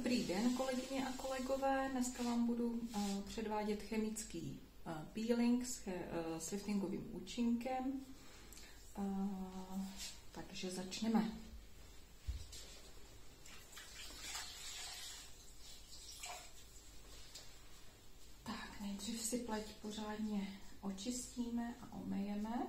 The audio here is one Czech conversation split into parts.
Dobrý den, kolegyně a kolegové. Dneska vám budu předvádět chemický peeling s liftingovým účinkem. Takže začneme. Tak, nejdřív si pleť pořádně očistíme a omejeme.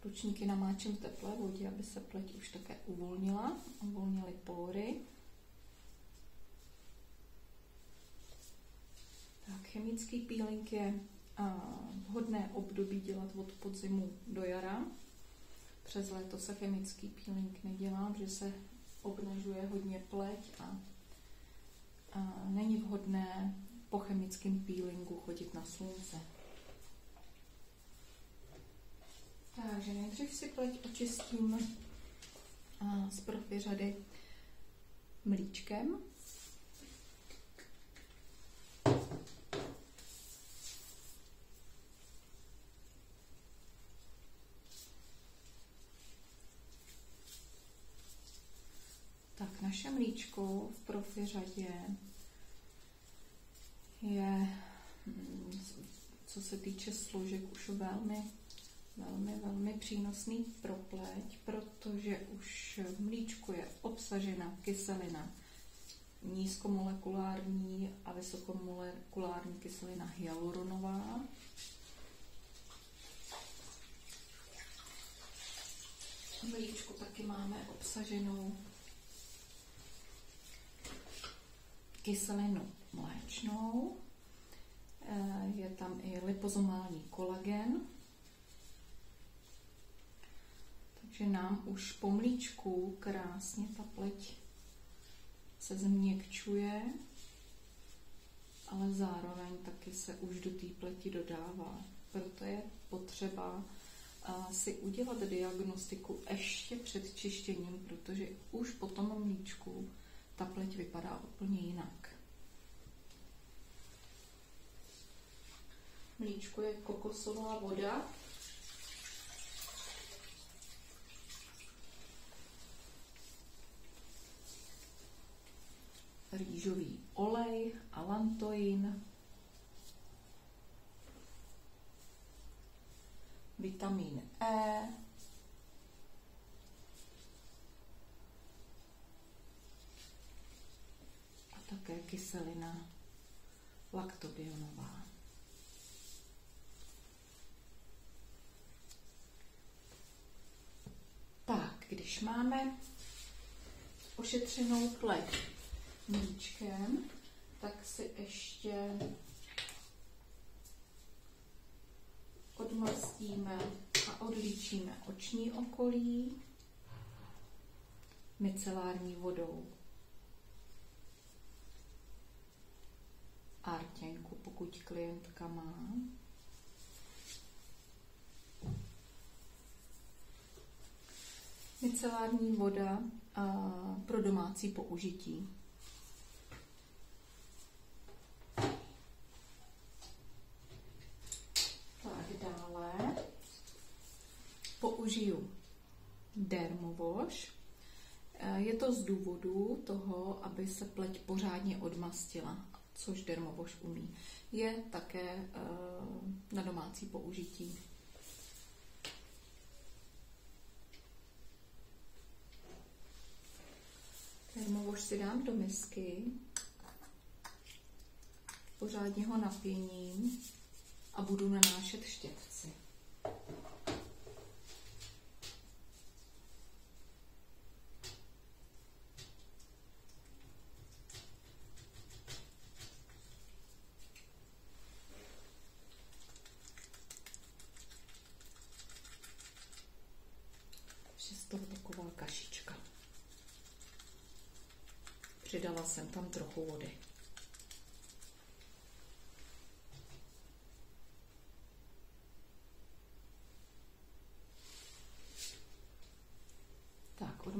Ručníky namáčím v teplé vodě, aby se pleť už také uvolnila, uvolnily pory. Tak, chemický peeling je vhodné období dělat od podzimu do jara. Přes léto se chemický peeling nedělá, protože se obnažuje hodně pleť a není vhodné po chemickém peelingu chodit na slunce. Takže nejdřív si pleť očistím z profi řady mlíčkem. Tak, naše mlíčko v profi řadě je, co se týče složek, už velmi přínosný pro pleť, protože už v mlíčku je obsažena kyselina nízkomolekulární a vysokomolekulární kyselina hyaluronová. V mlíčku taky máme obsaženou kyselinu mléčnou, je tam i lipozomální kolagen. Takže nám už po mlíčku krásně ta pleť se změkčuje, ale zároveň taky se už do té pleti dodává. Proto je potřeba si udělat diagnostiku ještě před čištěním, protože už po tom mlíčku ta pleť vypadá úplně jinak. Mlíčko je kokosová voda. Rýžový olej, alantoin, vitamin E, a také kyselina laktobionová. Tak, když máme ošetřenou pleť mlíčkem, tak si ještě odmastíme a odlíčíme oční okolí micelární vodou a rtěnku, pokud klientka má. Micelární voda pro domácí použití. Použiju Dermowash. Je to z důvodu toho, aby se pleť pořádně odmastila, což Dermowash umí. Je také na domácí použití. Dermowash si dám do misky, pořádně ho napěním a budu nanášet štětci. Z toho taková kašička. Přidala jsem tam trochu vody.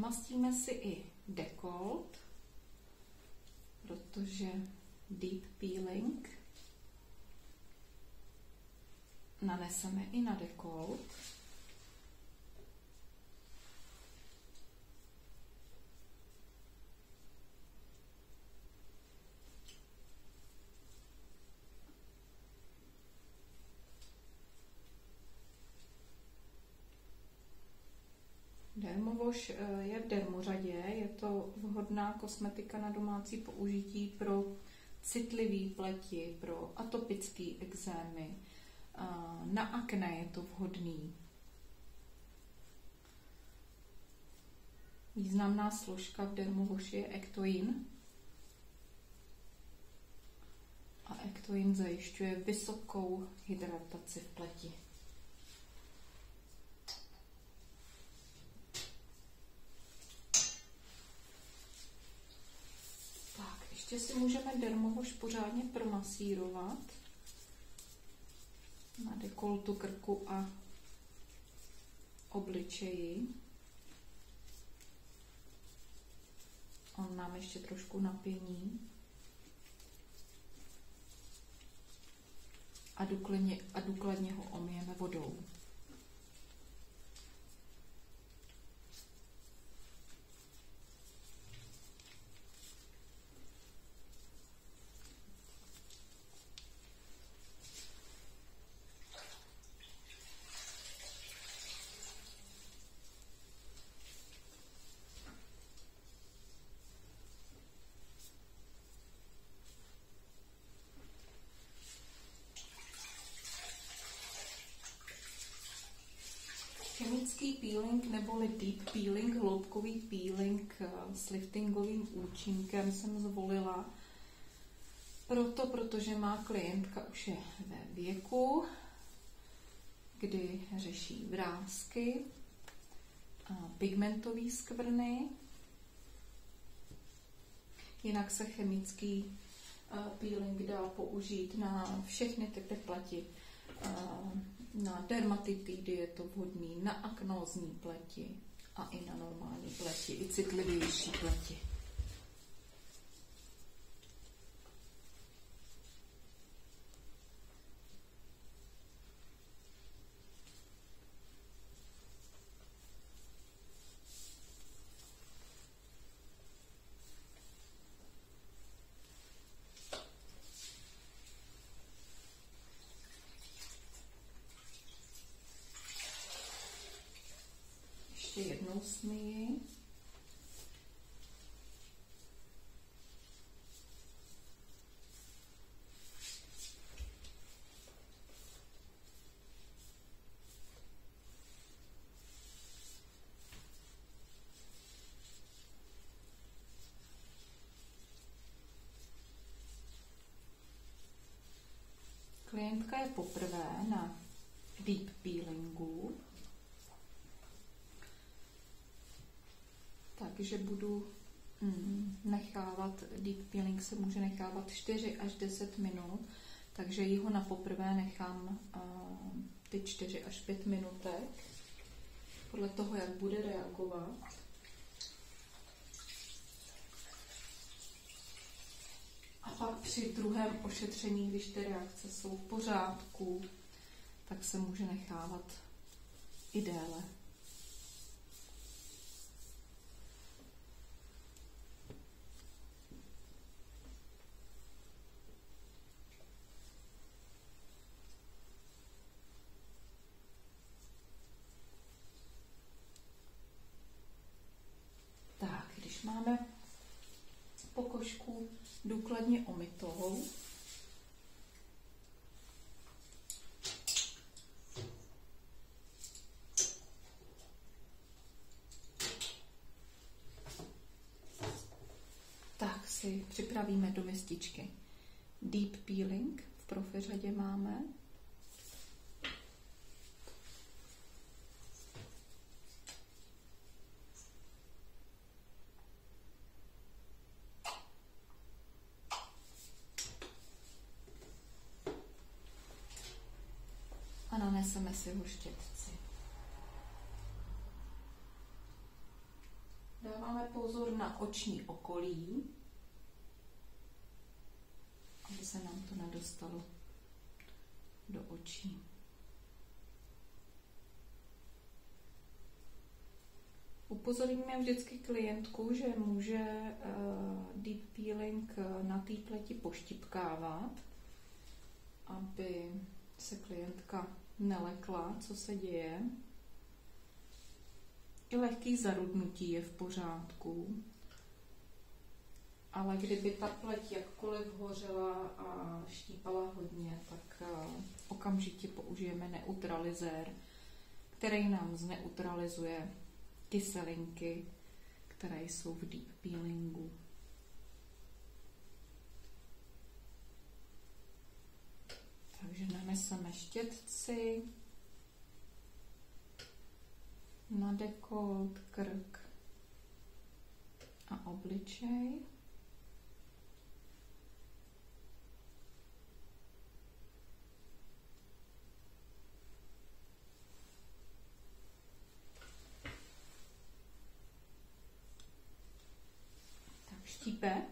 Odmastíme si i dekolt, protože deep peeling naneseme i na dekolt. Dermowash je v dermořadě, je to vhodná kosmetika na domácí použití pro citlivé pleti, pro atopické ekzémy, na akné je to vhodný. Významná složka v Dermowashi je ektoin. A ektoin zajišťuje vysokou hydrataci v pleti. Ještě si můžeme Dermowash pořádně promasírovat na dekoltu, krku a obličeji. On nám ještě trošku napění. A důkladně ho omijeme vodou. Chemický peeling neboli deep peeling, hloubkový peeling s liftingovým účinkem jsem zvolila protože má klientka už je ve věku, kdy řeší vrásky, pigmentové skvrny. Jinak se chemický peeling dá použít na všechny typy pleti. Na dermatitidy je to vhodný, na aknózní pleti a i na normální pleti, i citlivější pleti. Ještě jednou smyji. Klientka je poprvé na deep peelingu. Takže budu nechávat, deep peeling se může nechávat 4 až 10 minut, takže ji ho na poprvé nechám ty 4 až 5 minutek, podle toho, jak bude reagovat. A pak při druhém ošetření, když ty reakce jsou v pořádku, tak se může nechávat i déle. Máme pokožku důkladně omytou. Tak si připravíme do mističky deep peeling. V profi řadě máme. A naneseme si ho štětci. Dáváme pozor na oční okolí, aby se nám to nedostalo do očí. Upozorňujeme vždycky klientku, že může deep peeling na té pleti poštipkávat, aby se klientka nelekla, co se děje. I lehký zarudnutí je v pořádku, ale kdyby ta pleť jakkoliv hořela a štípala hodně, tak okamžitě použijeme neutralizér, který nám zneutralizuje kyselinky, které jsou v deep peelingu. Takže naneseme štětci na dekolt, krk a obličej. Tak štípe.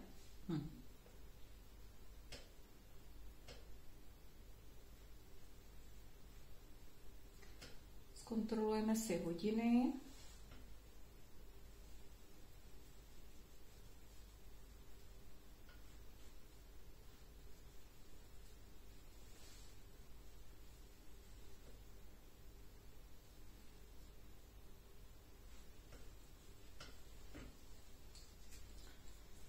Zkontrolujeme si hodiny.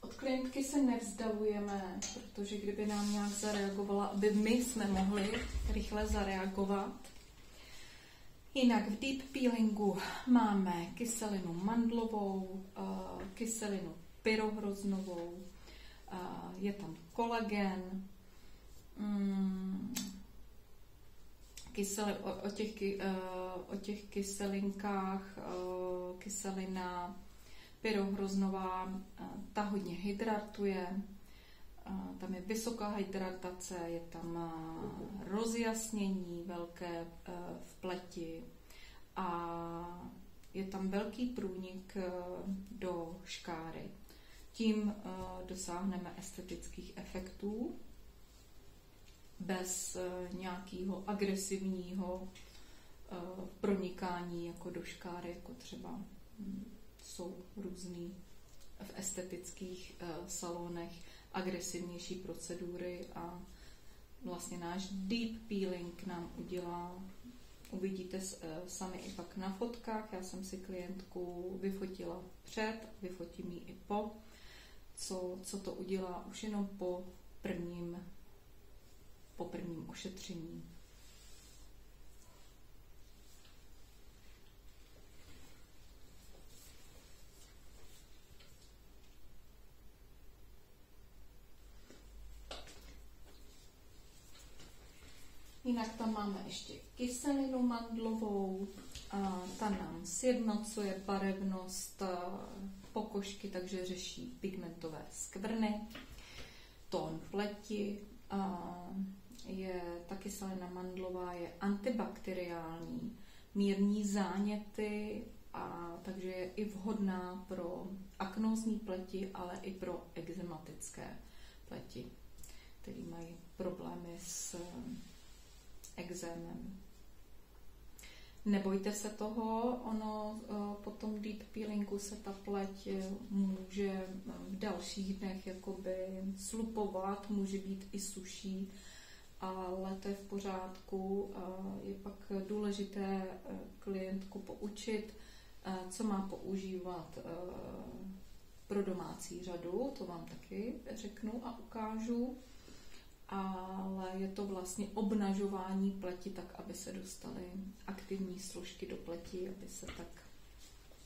Od klientky se nevzdalujeme, protože kdyby nám nějak zareagovala, aby my jsme mohli rychle zareagovat. Jinak v deep peelingu máme kyselinu mandlovou, kyselinu pyrohroznovou, je tam kolagen, o těch kyselinkách, kyselina pyrohroznová, ta hodně hydratuje, tam je vysoká hydratace, je tam rozjasnění velké v pleti a je tam velký průnik do škáry. Tím dosáhneme estetických efektů bez nějakého agresivního pronikání jako do škáry, jako třeba jsou různý v estetických salonech agresivnější procedury a vlastně náš deep peeling nám udělá, uvidíte sami i pak na fotkách, já jsem si klientku vyfotila před, vyfotím ji i po, co to udělá už jenom po prvním ošetření. Jinak tam máme ještě kyselinu mandlovou, ta nám sjednocuje barevnost pokožky, takže řeší pigmentové skvrny, tón pleti, ta kyselina mandlová je antibakteriální, mírní záněty, takže je i vhodná pro aknózní pleti, ale i pro ekzematické pleti, které mají problémy s ekzémem. Nebojte se toho, po tom deep peelingu se ta pleť může v dalších dnech jakoby slupovat, může být i suší, ale to je v pořádku. Je pak důležité klientku poučit, co má používat pro domácí řadu, to vám taky řeknu a ukážu. Ale je to vlastně obnažování pleti tak, aby se dostaly aktivní složky do pleti, aby se tak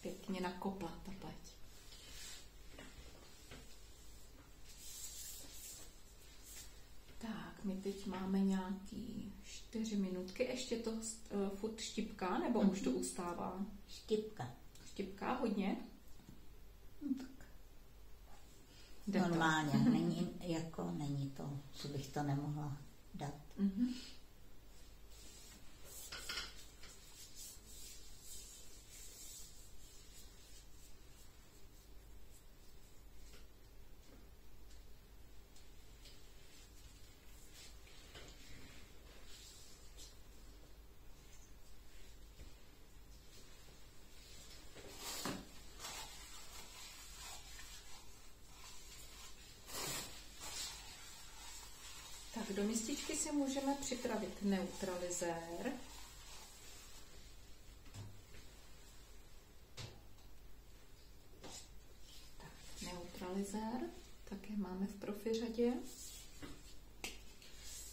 pěkně nakopla ta pleť. Tak, my teď máme nějaký 4 minutky. Ještě to furt štipká, nebo už to ustává? Štipka. Štipká hodně? Normálně, není to, co bych to nemohla dát. Mm-hmm. do mističky si můžeme připravit neutralizér. Neutralizér, také máme v profi řadě.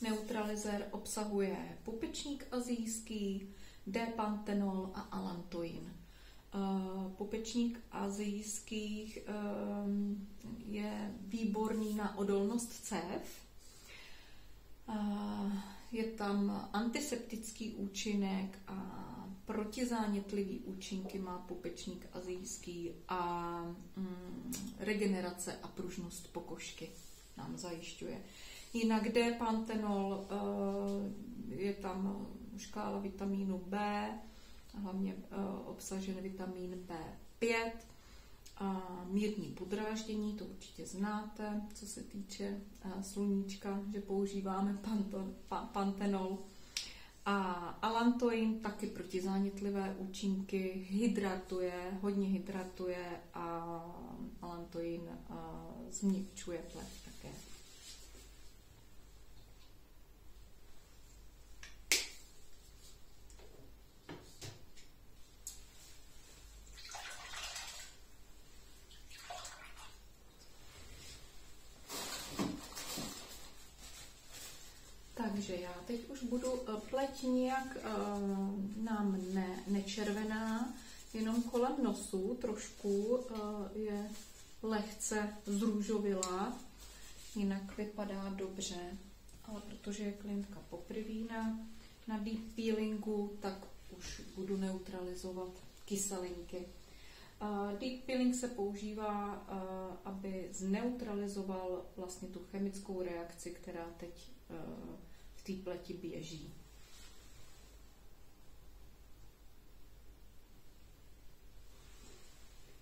Neutralizér obsahuje pupečník asijský, D-pantenol a alantoin. Pupečník asijských je výborný na odolnost cév. Je tam antiseptický účinek a protizánětlivý účinky má pupečník asijský a regenerace a pružnost pokožky nám zajišťuje. Jinak D-pantenol, je tam škála vitamínu B, hlavně obsažen vitamin B5 a mírní podráždění, to určitě znáte, co se týče sluníčka, že používáme pantenol. A alantoin taky protizánětlivé účinky, hodně hydratuje a alantoin změkčuje pleť také. Takže já teď už budu, pleť nijak nám nečervená, jenom kolem nosu trošku je lehce zrůžovilá, jinak vypadá dobře, ale protože je klientka poprvé na deep peelingu, tak už budu neutralizovat kyselinky. Deep peeling se používá, aby zneutralizoval vlastně tu chemickou reakci, která teď v té pleti běží.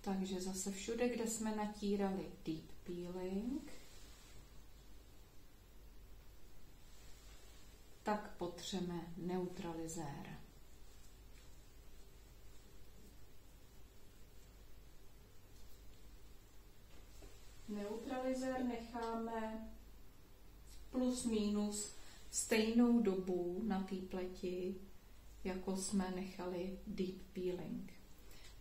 Takže zase všude, kde jsme natírali deep peeling, tak potřeme neutralizér. Neutralizér necháme plus minus stejnou dobu na té pleti, jako jsme nechali deep peeling.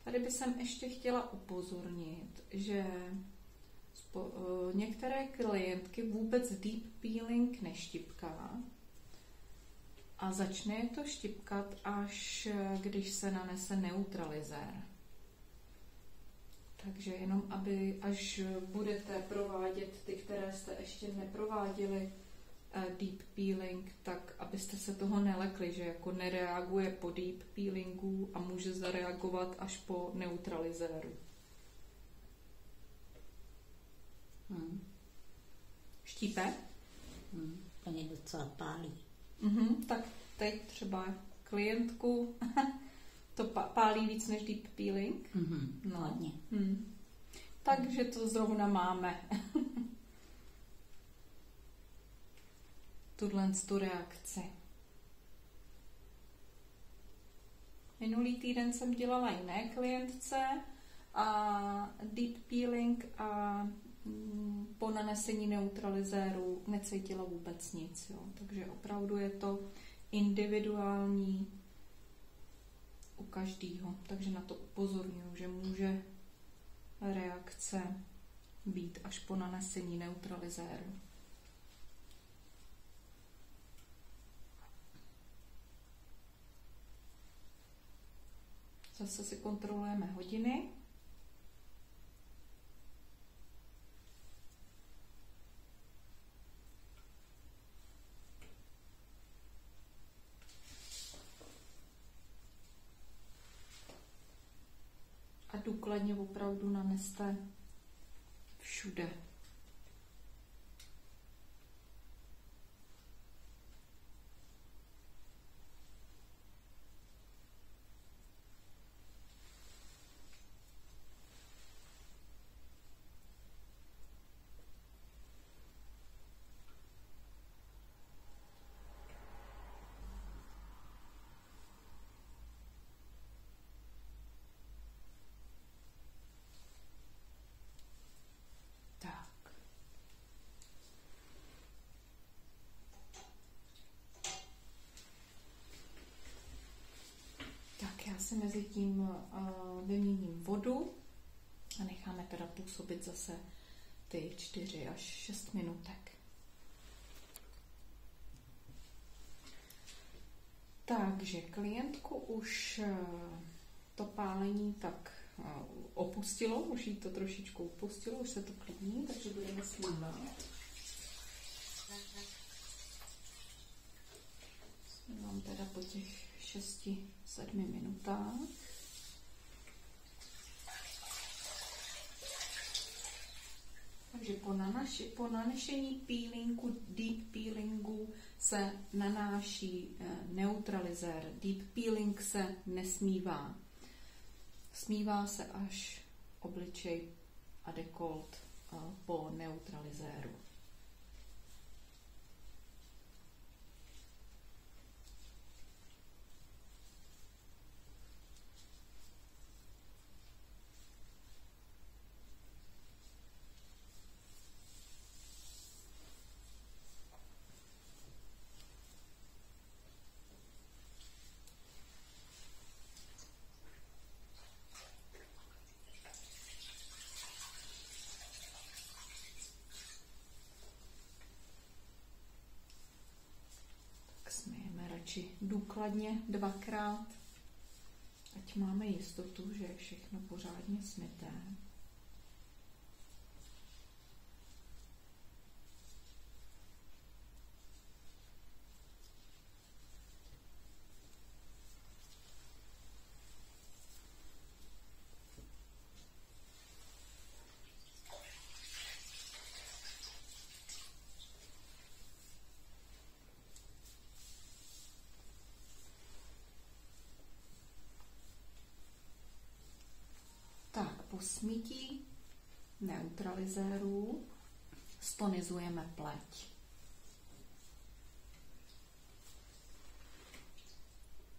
Tady bych ještě chtěla upozornit, že některé klientky vůbec deep peeling neštipká a začne je to štipkat, až když se nanese neutralizér. Takže jenom až budete provádět ty, které jste ještě neprováděli deep peeling, tak abyste se toho nelekli, že jako nereaguje po deep peelingu a může zareagovat až po neutralizéru. Štípe? To mě docela pálí. Tak teď třeba klientku to pálí víc než deep peeling. No. Hodně. Takže to zrovna máme. Tu reakci. Minulý týden jsem dělala jiné klientce a deep peeling a po nanesení neutralizéru necítila vůbec nic. Jo. Takže opravdu je to individuální u každého. Takže na to upozorňuji, že může reakce být až po nanesení neutralizéru. Zase si kontrolujeme hodiny. A důkladně opravdu naneste všude. Tak. mezi tím vyměním vodu a necháme teda působit zase ty 4 až 6 minutek. Takže klientku už to pálení tak opustilo, už jí to trošičku opustilo, už se to klidní, takže budeme smívat. Smívám teda po těch 6-7 minutách. Takže po nanešení peelingu, deep peelingu se nanáší neutralizér. Deep peeling se nesmívá. Smívá se až obličej a dekolt po neutralizéru. Důkladně 2krát, ať máme jistotu, že je všechno pořádně smyté. Po smytí neutralizérů stonizujeme pleť.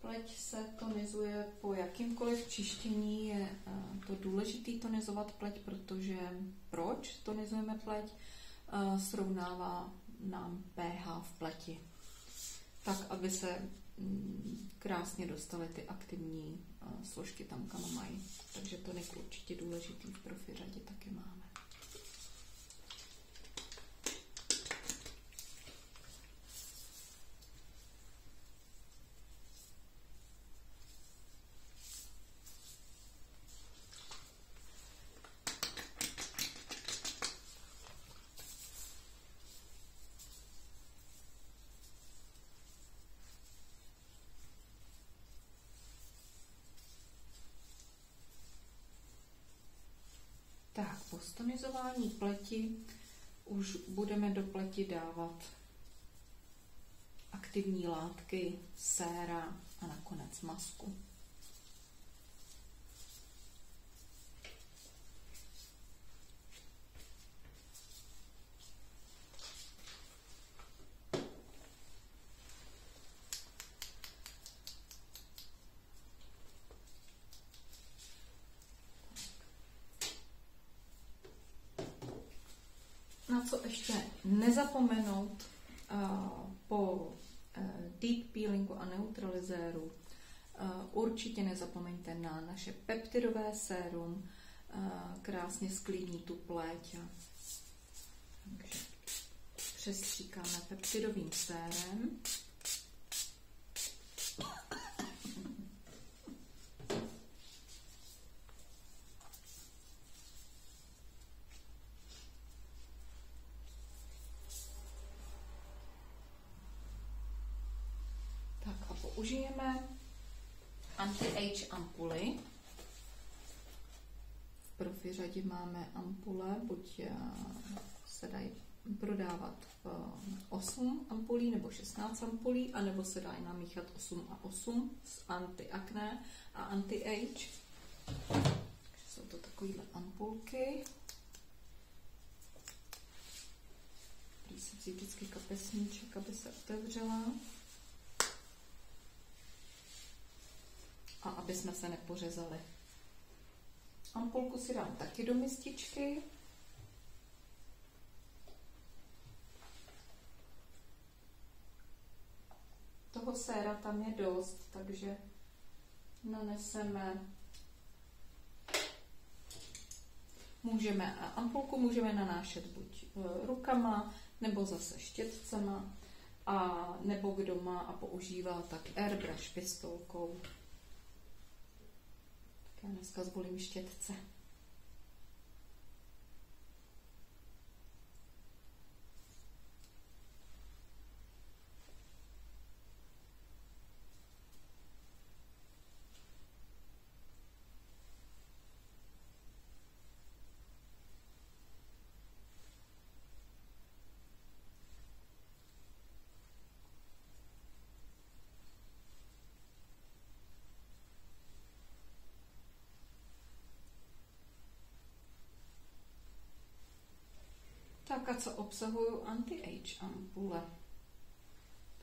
Pleť se tonizuje po jakýmkoliv čištění. Je to důležitý tonizovat pleť, protože proč tonizujeme pleť? Srovnává nám pH v pleti. Tak, aby se krásně dostaly ty aktivní složky tam, kam mají. Takže tonik určitě důležitý, v profi řadě taky máme. Tak, po stonizování pleti už budeme do pleti dávat aktivní látky, séra a nakonec masku. Na co ještě nezapomenout po deep peelingu a neutralizéru, určitě nezapomeňte na naše peptidové sérum, krásně sklidní tu pleť. Takže přestříkáme peptidovým sérem. Použijeme anti-age ampuly. V profi řadě máme ampule, buď se dají prodávat 8 ampulí nebo 16 ampulí, anebo se dají namíchat 8 a 8 s anti-akné a anti-age. Jsou to takovýhle ampulky. Prý se vzít vždycky kapesníček, aby se otevřela. A aby jsme se nepořezali. Ampulku si dám taky do mističky. Toho séra tam je dost, takže naneseme, ampulku můžeme nanášet buď rukama, nebo zase štětcema, a nebo kdo má a používá, tak airbrush pistolkou. Tak já dneska zvolím štětce. Tak a co obsahují anti-age ampule?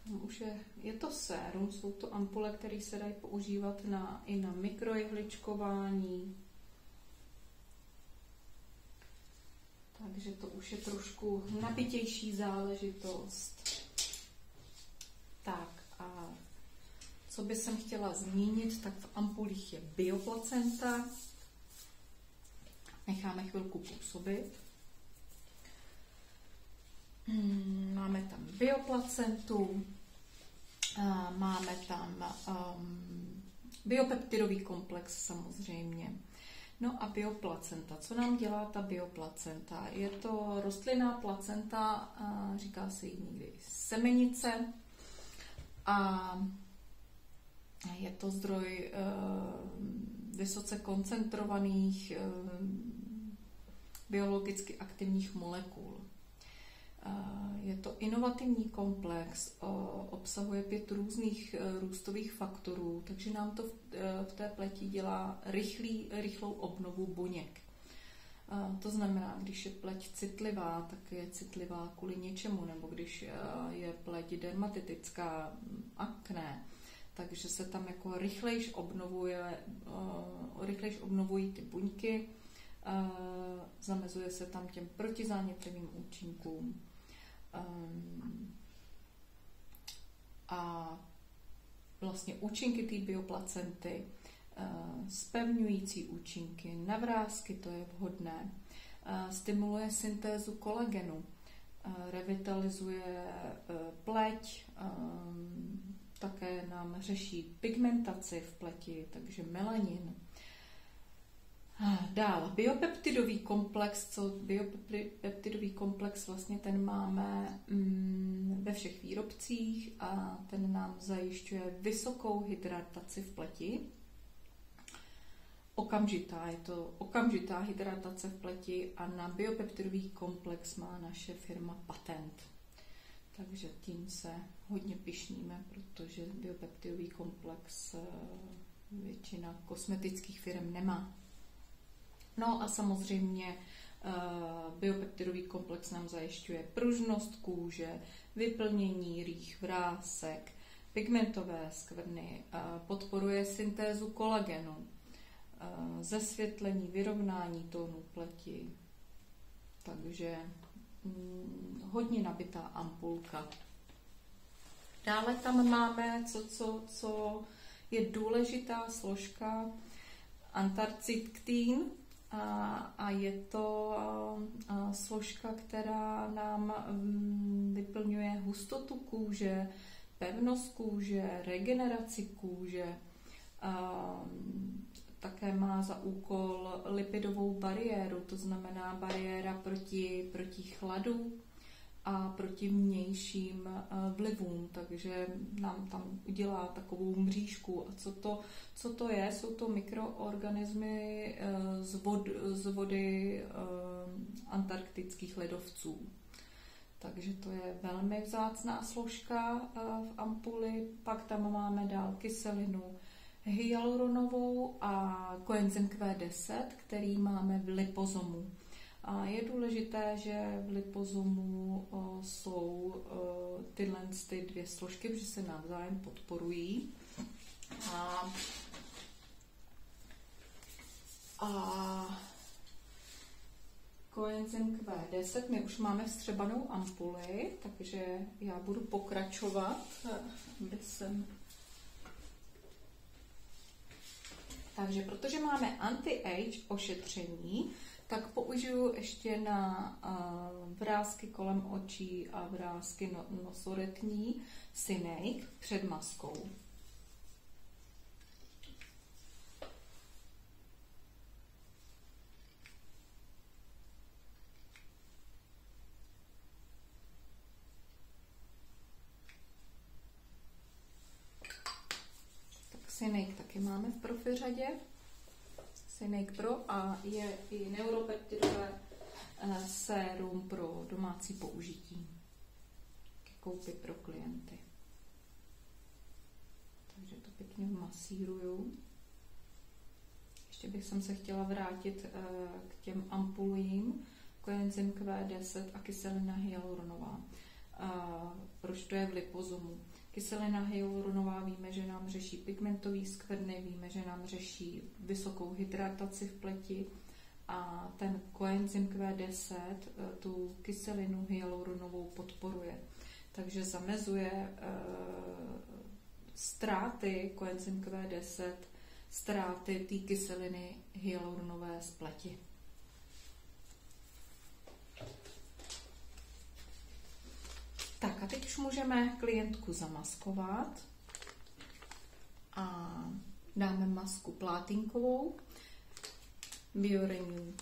Tam už je to sérum, jsou to ampule, které se dají používat i na mikrojehličkování. Takže to už je trošku nabitější záležitost. Tak a co by jsem chtěla zmínit, tak v ampulích je bioplacenta. Necháme chvilku působit. Máme tam bioplacentu, máme tam biopeptidový komplex samozřejmě. No a bioplacenta. Co nám dělá ta bioplacenta? Je to rostlinná placenta, říká se jí někdy semenice, a je to zdroj vysoce koncentrovaných biologicky aktivních molekul. Je to inovativní komplex, obsahuje 5 různých růstových faktorů, takže nám to v té pleti dělá rychlou obnovu buněk. To znamená, když je pleť citlivá, tak je citlivá kvůli něčemu, nebo když je pleť dermatitická, akné, takže se tam jako rychlejš obnovují ty buňky, zamezuje se tam těm protizánětlivým účinkům. A vlastně účinky té bioplacenty, zpevňující účinky, navrázky, to je vhodné, stimuluje syntézu kolagenu, revitalizuje pleť, také nám řeší pigmentaci v pleti, takže melanin. Dál, biopeptidový komplex, vlastně ten máme ve všech výrobcích a ten nám zajišťuje vysokou hydrataci v pleti. Je to okamžitá hydratace v pleti a na biopeptidový komplex má naše firma patent. Takže tím se hodně pyšníme, protože biopeptidový komplex většina kosmetických firm nemá. No a samozřejmě biopeptidový komplex nám zajišťuje pružnost kůže, vyplnění rýh, vrásek, pigmentové skvrny, podporuje syntézu kolagenu, zesvětlení, vyrovnání tónu pleti. Takže hodně nabitá ampulka. Dále tam máme, co je důležitá složka, antarctiktin, a je to složka, která nám vyplňuje hustotu kůže, pevnost kůže, regeneraci kůže, také má za úkol lipidovou bariéru, to znamená bariéra proti chladu a proti vnějším vlivům, takže nám tam udělá takovou mřížku. A co to je? Jsou to mikroorganismy z vody antarktických ledovců. Takže to je velmi vzácná složka v ampuli. Pak tam máme dál kyselinu hyaluronovou a koenzym Q10, který máme v lipozomu. A je důležité, že v lipozomu jsou tyhle dvě složky, protože se navzájem podporují. A koenzym Q10, my už máme vstřebanou ampuli, takže já budu pokračovat, aby jsem Takže protože máme anti-age ošetření, tak použiju ještě na vrásky kolem očí a vrásky nosoretní Synake před maskou. Synake taky máme v profi řadě. Synake Pro a je i neuropeptidové sérum pro domácí použití. Ke koupi pro klienty. Takže to pěkně masíruju. Ještě bych se chtěla vrátit k těm ampulím. Koenzym Q10 a kyselina hyaluronová. Proč to je v lipozomu? Kyselina hyaluronová víme, že nám řeší pigmentový skvrny, víme, že nám řeší vysokou hydrataci v pleti a ten koenzym Q10 tu kyselinu hyaluronovou podporuje. Takže zamezuje ztráty koenzym Q10, ztráty té kyseliny hyaluronové z pleti. Tak a teď už můžeme klientku zamaskovat a dáme masku plátinkovou, BioRenew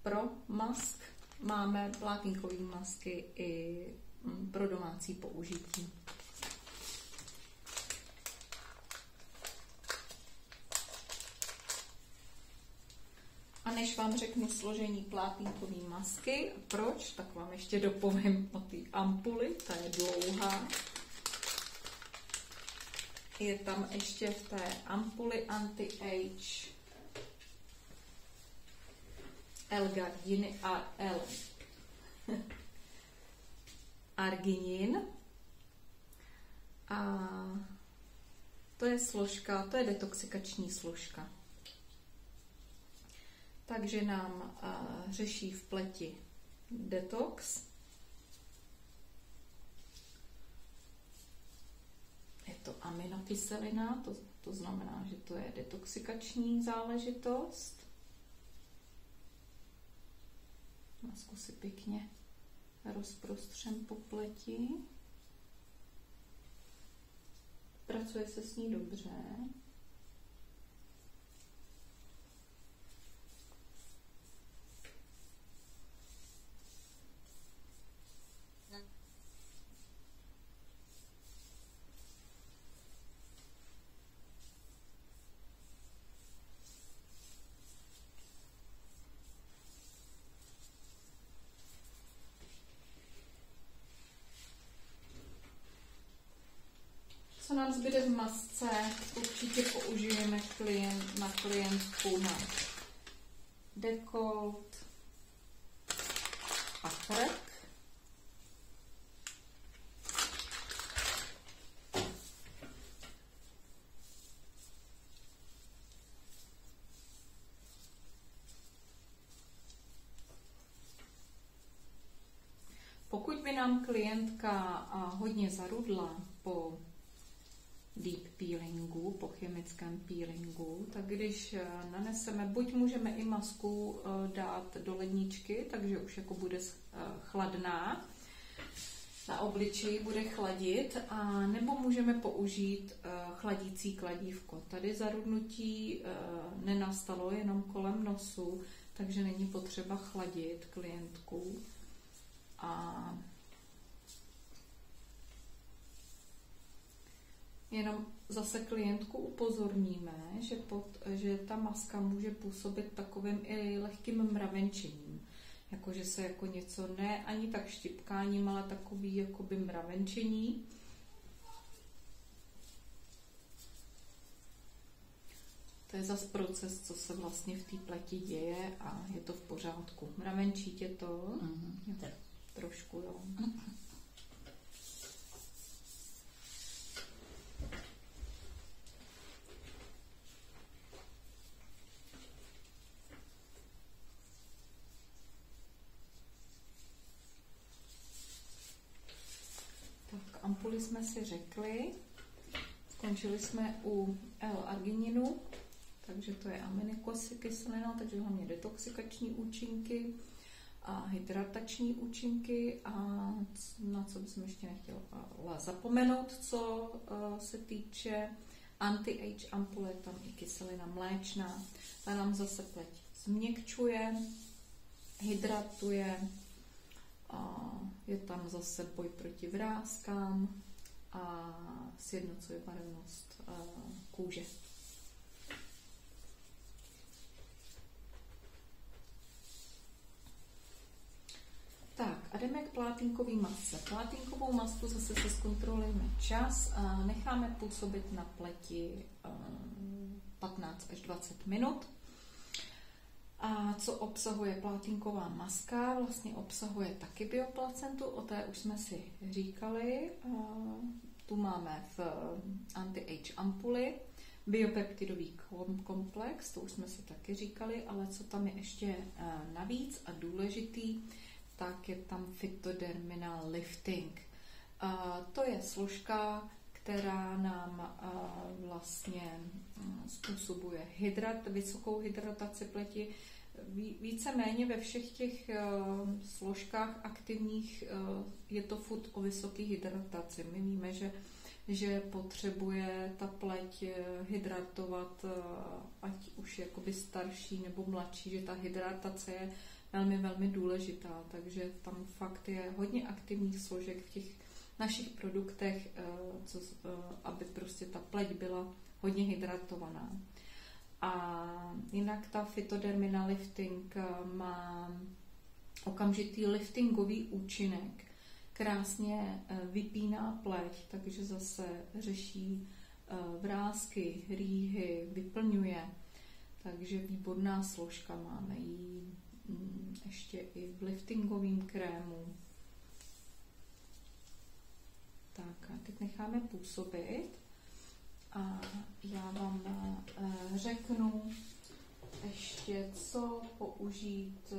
Pro Mask. Máme plátinkové masky i pro domácí použití. A než vám řeknu složení plátinkové masky, proč, tak vám ještě dopovím o té ampuli, ta je dlouhá. Je tam ještě v té ampuli anti-age L-arginin. A to je složka, to je detoxikační složka. Takže nám řeší v pleti detox. Je to aminokyselina, to znamená, že to je detoxikační záležitost. Masku si pěkně rozprostřem po pleti. Pracuje se s ní dobře. Co nám zbyde v masce, určitě použijeme na klientku na dekolt a krk. Pokud by nám klientka hodně zarudla po deep peelingu, po chemickém peelingu, tak když naneseme, buď můžeme i masku dát do ledničky, takže už jako bude chladná, na obličeji bude chladit, a nebo můžeme použít chladící kladívko. Tady zarudnutí nenastalo, jenom kolem nosu, takže není potřeba chladit klientku. A jenom zase klientku upozorníme, že ta maska může působit takovým i lehkým mravenčením. Jakože se jako něco ne ani tak štipkáním, ale takový jakoby mravenčení. To je zase proces, co se vlastně v té pleti děje a je to v pořádku. Mravenčí tě to? Trošku, jo. Ampuly jsme si řekli, skončili jsme u L-argininu takže to je aminokyselina, takže hlavně detoxikační účinky a hydratační účinky. A na co bychom ještě nechtěla zapomenout, co se týče anti-age ampule, je tam i kyselina mléčná. Ta nám zase pleť změkčuje, hydratuje, je tam zase boj proti vráskám a sjednocuje barevnost kůže. Tak a jdeme k plátínkový masce. Plátínkovou masku zase si zkontrolujeme čas a necháme působit na pleti 15 až 20 minut. A co obsahuje plátínková maska? Vlastně obsahuje taky bioplacentu, o té už jsme si říkali. Tu máme v anti-age ampuli. Biopeptidový komplex, to už jsme si taky říkali, ale co tam je ještě navíc a důležitý, tak je tam phytoderminal lifting. To je složka, která nám vlastně způsobuje vysokou hydrataci pleti. Víceméně ve všech těch složkách aktivních je to furt o vysoké hydrataci. My víme, že potřebuje ta pleť hydratovat, ať už jakoby starší nebo mladší, že ta hydratace je velmi, velmi důležitá, takže tam fakt je hodně aktivních složek v těch našich produktech, aby prostě ta pleť byla hodně hydratovaná. A jinak ta phytoderminal lifting má okamžitý liftingový účinek, krásně vypíná pleť, takže zase řeší vrásky, rýhy, vyplňuje, takže výborná složka, máme ji ještě i v liftingovém krému. Tak a teď necháme působit a já vám řeknu ještě, co použít,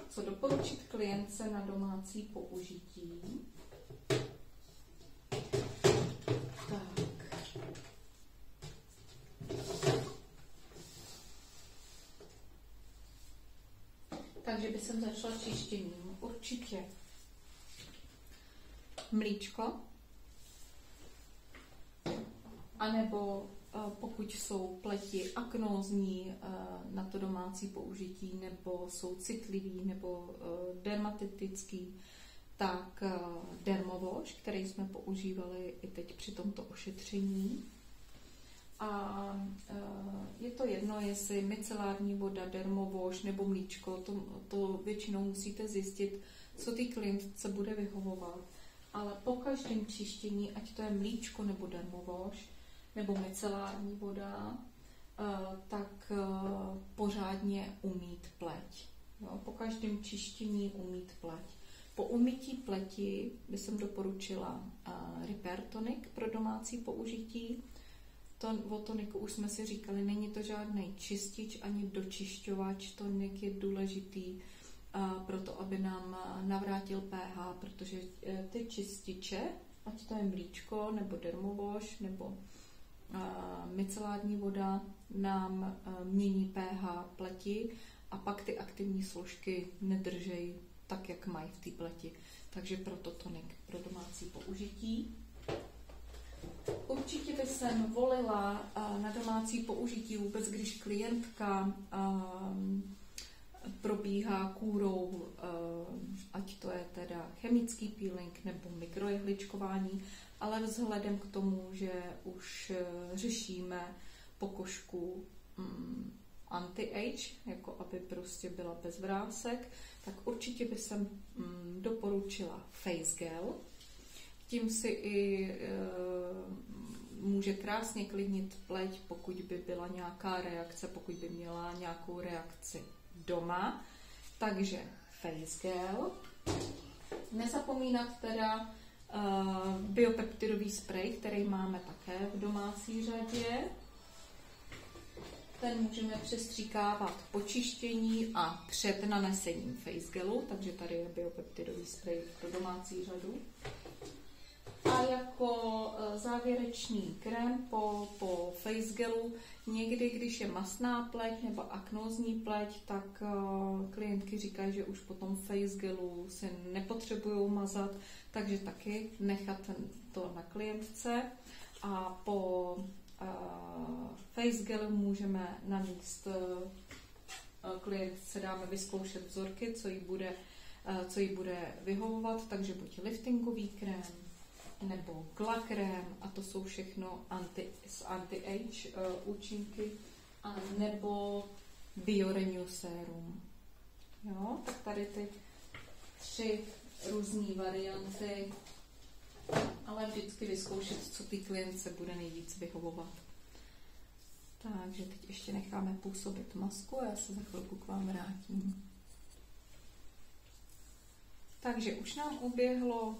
co doporučit klientce na domácí použití. Takže bych začala čištěním. Určitě mlíčko, anebo pokud jsou pleti aknózní na to domácí použití, nebo jsou citlivý, nebo dermatitický, tak dermovoš, který jsme používali i teď při tomto ošetření. A je to jedno, jestli micelární voda, dermovoš nebo mlíčko, to většinou musíte zjistit, co ty klientce bude vyhovovat. Ale po každém čištění, ať to je mlíčko nebo dermovoš, nebo micelární voda, tak pořádně umýt pleť. Jo? Po každém čištění umýt pleť. Po umytí pleti bych doporučila Repair Tonic pro domácí použití. O toniku už jsme si říkali, není to žádný čistič ani dočišťovač, tonik je důležitý proto, aby nám navrátil pH, protože ty čističe, ať to je mlíčko, nebo dermovoš, nebo micelární voda, nám mění pH pleti a pak ty aktivní složky nedržejí tak, jak mají v té pleti. Takže proto tonik pro domácí použití. Určitě bych jsem volila na domácí použití vůbec, když klientka probíhá kůrou, ať to je teda chemický peeling nebo mikrojehličkování, ale vzhledem k tomu, že už řešíme pokožku anti-age, jako aby prostě byla bez vrásek, tak určitě bych jsem doporučila Face Gel. Tím si i může krásně klidnit pleť, pokud by byla nějaká reakce, pokud by měla nějakou reakci doma. Takže Face Gel. Nezapomínat teda biopeptidový sprej, který máme také v domácí řadě. Ten můžeme přestříkávat po čištění a před nanesením Face Gelu, takže tady je biopeptidový sprej pro domácí řadu. A A jako závěrečný krém po face gelu, někdy, když je masná pleť nebo aknózní pleť, tak klientky říkají, že už po tom face gelu si nepotřebují mazat, takže taky nechat to na klientce. A po face gelu můžeme naníst klientce, dáme vyzkoušet vzorky, co jí bude vyhovovat, takže buď liftingový krém, nebo GLA krém, a to jsou všechno anti-age účinky, a nebo BioRenew sérum. Jo, tak tady ty 3 různé varianty, ale vždycky vyzkoušet, co té klientce bude nejvíc vyhovovat. Takže teď ještě necháme působit masku a já se za chvilku k vám vrátím. Takže už nám uběhlo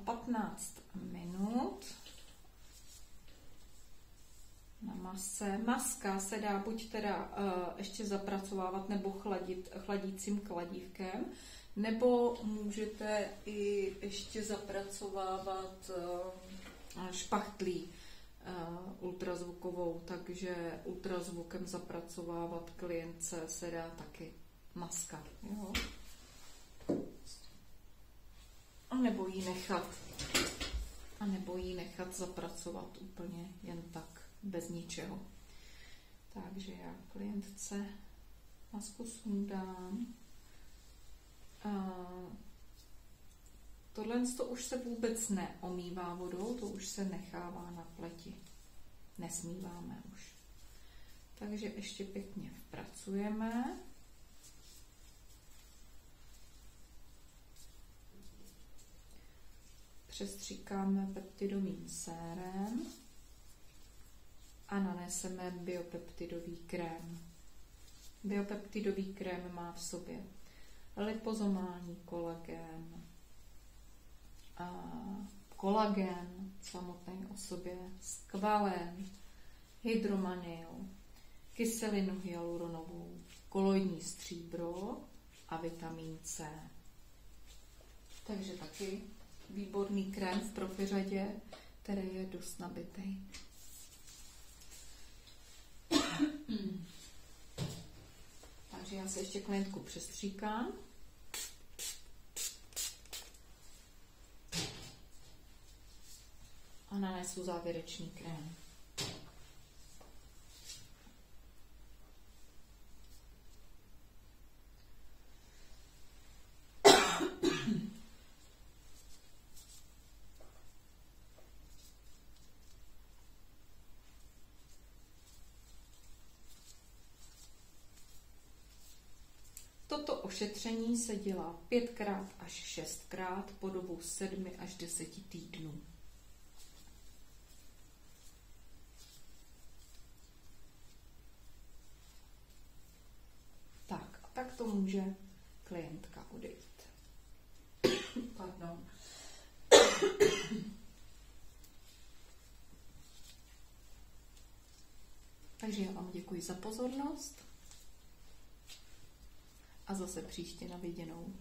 15 minut na masce. Maska se dá buď teda ještě zapracovávat nebo chladícím kladívkem, nebo můžete i ještě zapracovávat špachtlí ultrazvukovou, takže ultrazvukem zapracovávat klientce se dá taky maska. Jo? A nebo jí nechat zapracovat úplně jen tak, bez ničeho. Takže já klientce masku sundám. Tohle to už se vůbec neomývá vodou, to už se nechává na pleti. Nesmíváme už. Takže ještě pěkně vpracujeme. Přestříkáme peptidovým sérem a naneseme biopeptidový krém. Biopeptidový krém má v sobě lipozomální kolagen samotný o sobě, skvalen, hydromanil, kyselinu hyaluronovou, koloidní stříbro a vitamin C. Takže taky výborný krém v profiřadě, který je dost nabitý. Takže já se ještě klientku přestříkám. A nanesu závěrečný krém. Toto ošetření se dělá 5x až 6x po dobu 7 až 10 týdnů. Tak, a tak to může klientka odejít. Pardon. Takže já vám děkuji za pozornost a zase příště na viděnou.